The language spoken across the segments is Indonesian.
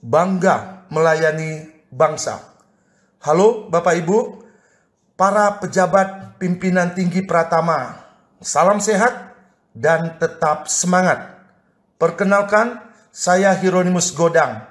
bangga melayani bangsa. Halo Bapak Ibu, para pejabat pimpinan tinggi Pratama, salam sehat dan tetap semangat. Perkenalkan, saya Hieronymus Godang,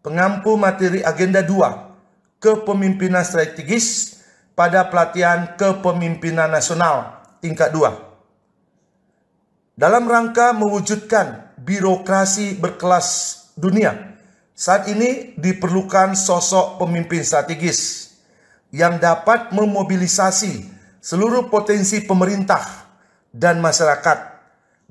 pengampu materi agenda 2, Kepemimpinan Strategis pada pelatihan Kepemimpinan Nasional tingkat 2. Dalam rangka mewujudkan birokrasi berkelas dunia, saat ini diperlukan sosok pemimpin strategis yang dapat memobilisasi seluruh potensi pemerintah dan masyarakat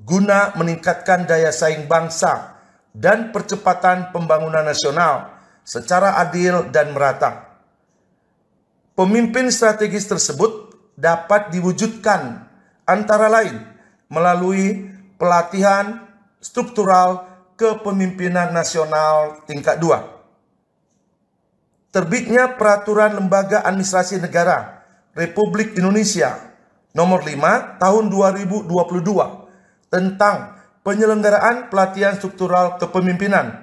guna meningkatkan daya saing bangsa dan percepatan pembangunan nasional secara adil dan merata. Pemimpin strategis tersebut dapat diwujudkan antara lain melalui pelatihan struktural Kepemimpinan Nasional tingkat 2. Terbitnya Peraturan Lembaga Administrasi Negara Republik Indonesia Nomor 5 Tahun 2022 tentang penyelenggaraan pelatihan struktural kepemimpinan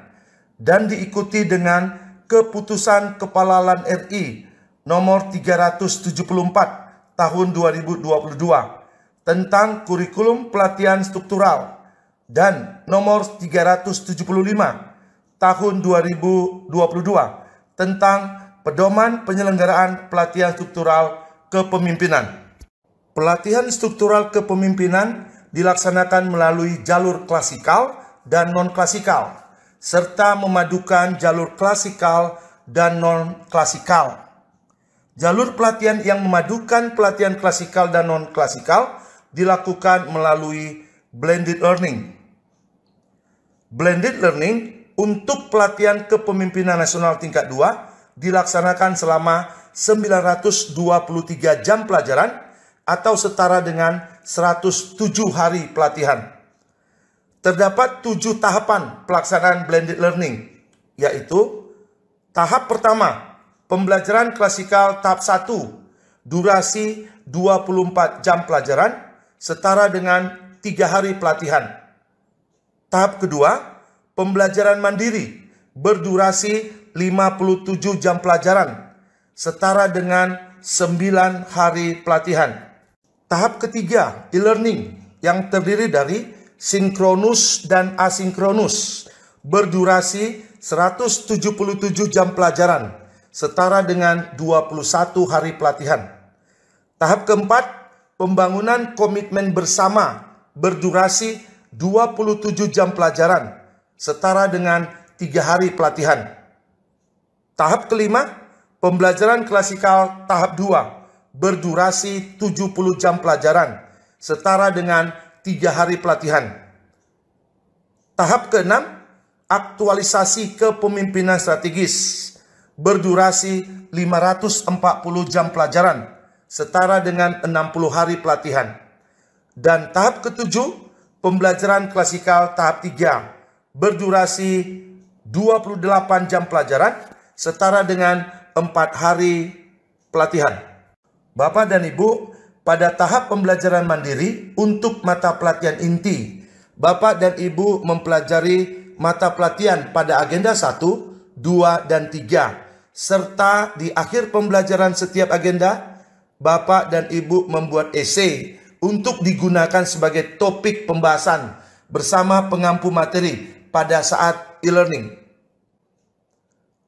dan diikuti dengan Keputusan Kepala LAN RI Nomor 374 Tahun 2022 tentang kurikulum pelatihan struktural dan Nomor 375 Tahun 2022 tentang pedoman penyelenggaraan pelatihan struktural kepemimpinan. Pelatihan struktural kepemimpinan dilaksanakan melalui jalur klasikal dan non-klasikal, serta memadukan jalur klasikal dan non-klasikal. Jalur pelatihan yang memadukan pelatihan klasikal dan non-klasikal dilakukan melalui blended learning. Blended learning untuk pelatihan kepemimpinan nasional tingkat 2 dilaksanakan selama 923 jam pelajaran atau setara dengan 107 hari pelatihan. Terdapat 7 tahapan pelaksanaan blended learning, yaitu tahap pertama, pembelajaran klasikal tahap 1, durasi 24 jam pelajaran, setara dengan 3 hari pelatihan. Tahap kedua, pembelajaran mandiri berdurasi 57 jam pelajaran, setara dengan 9 hari pelatihan. Tahap ketiga, e-learning yang terdiri dari sinkronus dan asinkronus berdurasi 177 jam pelajaran, setara dengan 21 hari pelatihan. Tahap keempat, pembangunan komitmen bersama berdurasi 27 jam pelajaran, setara dengan 3 hari pelatihan. Tahap kelima, pembelajaran klasikal tahap 2, berdurasi 70 jam pelajaran, setara dengan 3 hari pelatihan. Tahap keenam, aktualisasi kepemimpinan strategis, berdurasi 540 jam pelajaran, setara dengan 60 hari pelatihan. Dan tahap ketujuh, pembelajaran klasikal tahap 3 berdurasi 28 jam pelajaran setara dengan 4 hari pelatihan. Bapak dan Ibu, pada tahap pembelajaran mandiri untuk mata pelatihan inti, Bapak dan Ibu mempelajari mata pelatihan pada agenda 1, 2, dan 3, serta di akhir pembelajaran setiap agenda, Bapak dan Ibu membuat esai untuk digunakan sebagai topik pembahasan bersama pengampu materi pada saat e-learning.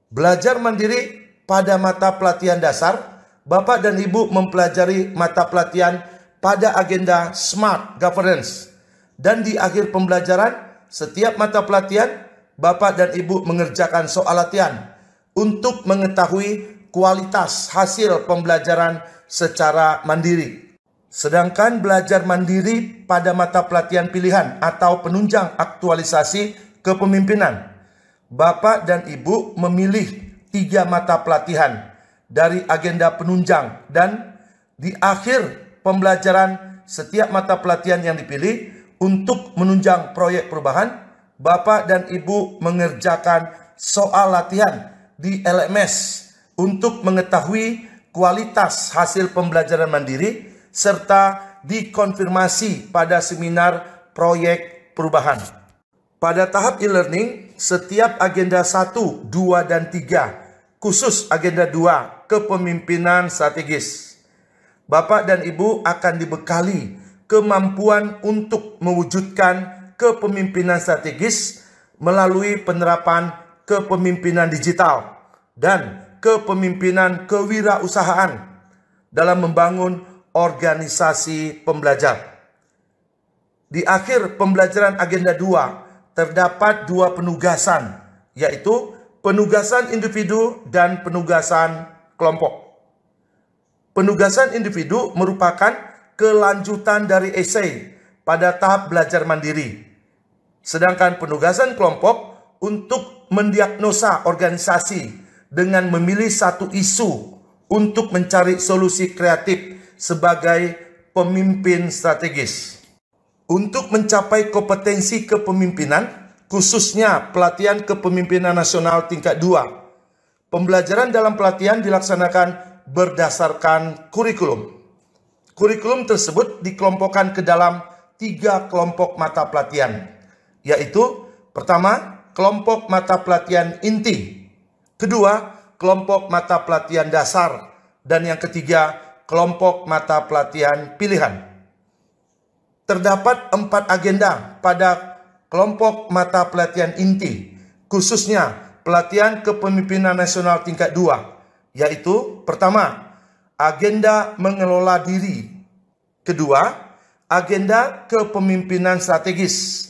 Belajar mandiri pada mata pelatihan dasar, Bapak dan Ibu mempelajari mata pelatihan pada agenda Smart Governance. Dan di akhir pembelajaran, setiap mata pelatihan, Bapak dan Ibu mengerjakan soal latihan untuk mengetahui kualitas hasil pembelajaran secara mandiri. Sedangkan belajar mandiri pada mata pelatihan pilihan atau penunjang aktualisasi kepemimpinan, Bapak dan Ibu memilih 3 mata pelatihan dari agenda penunjang, dan di akhir pembelajaran setiap mata pelatihan yang dipilih untuk menunjang proyek perubahan, Bapak dan Ibu mengerjakan soal latihan di LMS untuk mengetahui kualitas hasil pembelajaran mandiri serta dikonfirmasi pada seminar proyek perubahan. Pada tahap e-learning, setiap agenda 1, 2, dan 3, khusus agenda 2, kepemimpinan strategis. Bapak dan Ibu akan dibekali kemampuan untuk mewujudkan kepemimpinan strategis melalui penerapan kepemimpinan digital dan kepemimpinan kewirausahaan dalam membangun organisasi pembelajar. Di akhir pembelajaran agenda 2, terdapat 2 penugasan, yaitu penugasan individu dan penugasan kelompok. Penugasan individu merupakan kelanjutan dari esai pada tahap belajar mandiri. Sedangkan penugasan kelompok untuk mendiagnosa organisasi dengan memilih satu isu untuk mencari solusi kreatif sebagai pemimpin strategis. Untuk mencapai kompetensi kepemimpinan, khususnya pelatihan kepemimpinan nasional tingkat 2, pembelajaran dalam pelatihan dilaksanakan berdasarkan kurikulum. Kurikulum tersebut dikelompokkan ke dalam 3 kelompok mata pelatihan, yaitu pertama, kelompok mata pelatihan inti, kedua, kelompok mata pelatihan dasar, dan yang ketiga, kelompok mata pelatihan pilihan. Terdapat 4 agenda pada kelompok mata pelatihan inti, khususnya pelatihan kepemimpinan nasional tingkat 2, yaitu pertama, agenda mengelola diri, kedua, agenda kepemimpinan strategis,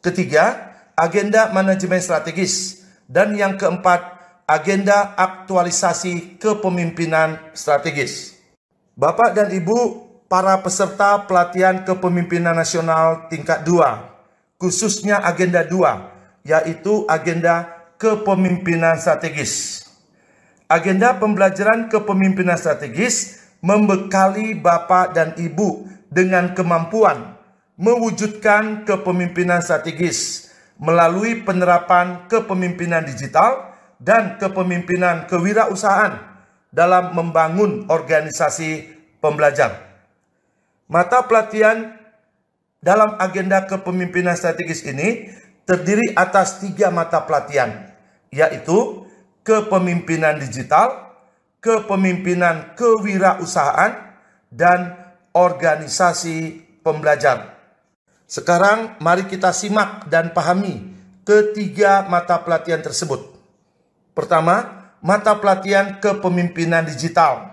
ketiga, agenda manajemen strategis, dan yang keempat, agenda aktualisasi kepemimpinan strategis. Bapak dan Ibu, para peserta pelatihan kepemimpinan nasional tingkat 2, khususnya agenda 2, yaitu agenda kepemimpinan strategis. Agenda pembelajaran kepemimpinan strategis membekali Bapak dan Ibu dengan kemampuan mewujudkan kepemimpinan strategis melalui penerapan kepemimpinan digital dan kepemimpinan kewirausahaan dalam membangun organisasi pembelajar. Mata pelatihan dalam agenda kepemimpinan strategis ini terdiri atas 3 mata pelatihan, yaitu kepemimpinan digital, kepemimpinan kewirausahaan, dan organisasi pembelajar. Sekarang mari kita simak dan pahami ketiga mata pelatihan tersebut. Pertama, mata pelatihan kepemimpinan digital.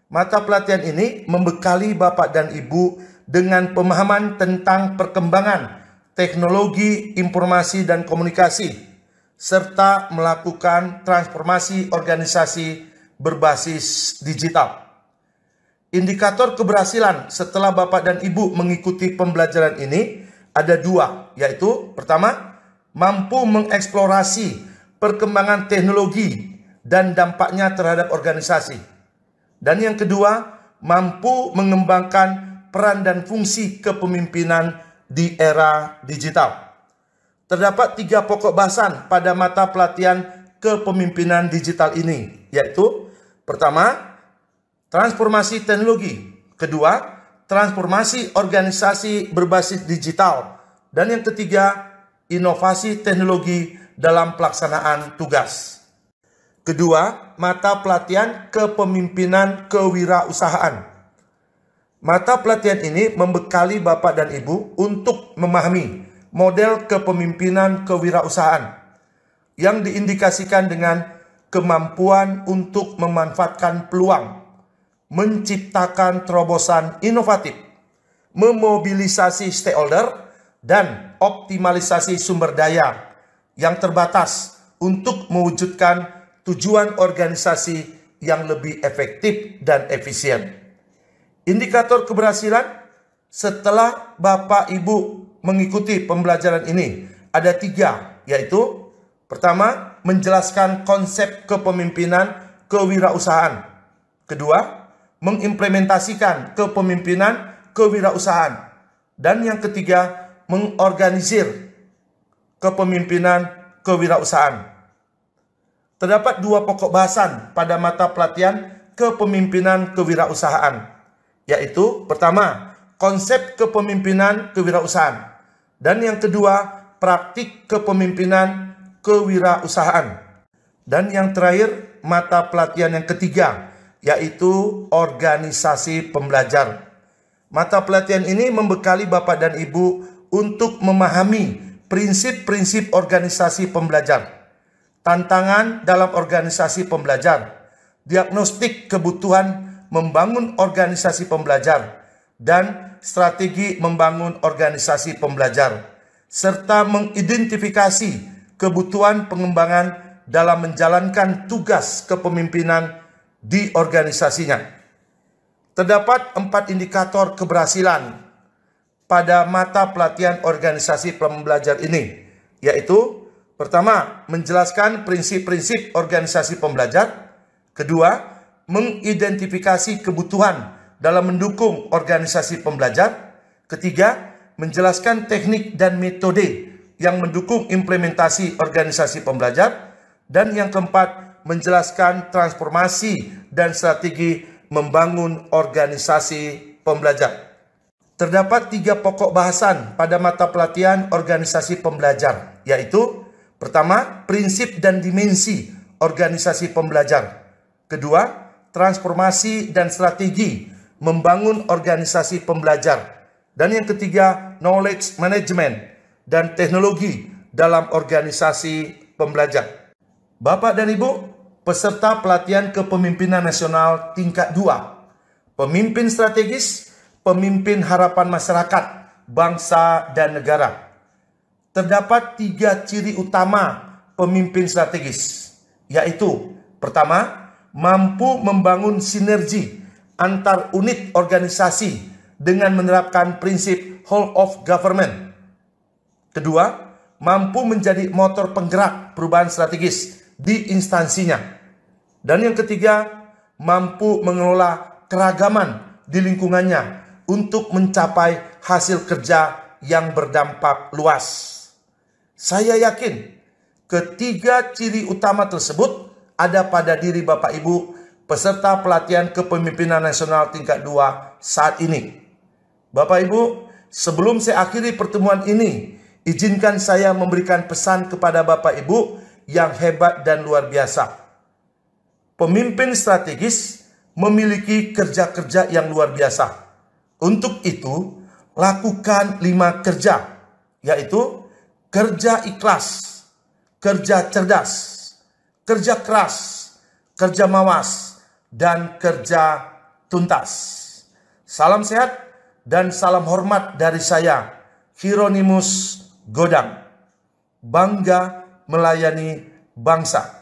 Mata pelatihan ini membekali Bapak dan Ibu dengan pemahaman tentang perkembangan teknologi informasi dan komunikasi, serta melakukan transformasi organisasi berbasis digital. Indikator keberhasilan setelah Bapak dan Ibu mengikuti pembelajaran ini ada 2, yaitu pertama, mampu mengeksplorasi perkembangan teknologi dan dampaknya terhadap organisasi. Dan yang kedua, mampu mengembangkan peran dan fungsi kepemimpinan di era digital. Terdapat 3 pokok bahasan pada mata pelatihan kepemimpinan digital ini, yaitu pertama, transformasi teknologi, kedua, transformasi organisasi berbasis digital, dan yang ketiga, inovasi teknologi dalam pelaksanaan tugas. Kedua, mata pelatihan kepemimpinan kewirausahaan. Mata pelatihan ini membekali Bapak dan Ibu untuk memahami model kepemimpinan kewirausahaan yang diindikasikan dengan kemampuan untuk memanfaatkan peluang, menciptakan terobosan inovatif, memobilisasi stakeholder, dan optimalisasi sumber daya yang terbatas untuk mewujudkan tujuan organisasi yang lebih efektif dan efisien. Indikator keberhasilan setelah Bapak Ibu mengikuti pembelajaran ini ada 3, yaitu pertama, menjelaskan konsep kepemimpinan kewirausahaan. Kedua, mengimplementasikan kepemimpinan kewirausahaan. Dan yang ketiga, mengorganisir kepemimpinan kewirausahaan. Terdapat 2 pokok bahasan pada mata pelatihan kepemimpinan kewirausahaan, yaitu pertama, konsep kepemimpinan kewirausahaan, dan yang kedua, praktik kepemimpinan kewirausahaan. Dan yang terakhir, mata pelatihan yang ketiga, yaitu organisasi pembelajar. Mata pelatihan ini membekali Bapak dan Ibu untuk memahami prinsip-prinsip organisasi pembelajar, tantangan dalam organisasi pembelajar, diagnostik kebutuhan membangun organisasi pembelajar, dan strategi membangun organisasi pembelajar, serta mengidentifikasi kebutuhan pengembangan dalam menjalankan tugas kepemimpinan di organisasinya. Terdapat 4 indikator keberhasilan pada mata pelatihan organisasi pembelajar ini, yaitu pertama, menjelaskan prinsip-prinsip organisasi pembelajar. Kedua, mengidentifikasi kebutuhan dalam mendukung organisasi pembelajar. Ketiga, menjelaskan teknik dan metode yang mendukung implementasi organisasi pembelajar. Dan yang keempat, menjelaskan transformasi dan strategi membangun organisasi pembelajar. Terdapat 3 pokok bahasan pada mata pelatihan organisasi pembelajar, yaitu pertama, prinsip dan dimensi organisasi pembelajar. Kedua, transformasi dan strategi membangun organisasi pembelajar. Dan yang ketiga, knowledge management dan teknologi dalam organisasi pembelajar. Bapak dan Ibu, peserta pelatihan kepemimpinan nasional tingkat 2, pemimpin strategis, pemimpin harapan masyarakat, bangsa, dan negara. Terdapat 3 ciri utama pemimpin strategis, yaitu pertama, mampu membangun sinergi antar unit organisasi dengan menerapkan prinsip whole of government. Kedua, mampu menjadi motor penggerak perubahan strategis di instansinya. Dan yang ketiga, mampu mengelola keragaman di lingkungannya untuk mencapai hasil kerja yang berdampak luas. Saya yakin ketiga ciri utama tersebut ada pada diri Bapak Ibu peserta pelatihan kepemimpinan nasional tingkat 2 saat ini. Bapak Ibu, sebelum saya akhiri pertemuan ini, izinkan saya memberikan pesan kepada Bapak Ibu yang hebat dan luar biasa. Pemimpin strategis memiliki kerja-kerja yang luar biasa. Untuk itu, lakukan 5 kerja, yaitu kerja ikhlas, kerja cerdas, kerja keras, kerja mawas, dan kerja tuntas. Salam sehat dan salam hormat dari saya, Hieronymus Godang. Bangga melayani bangsa.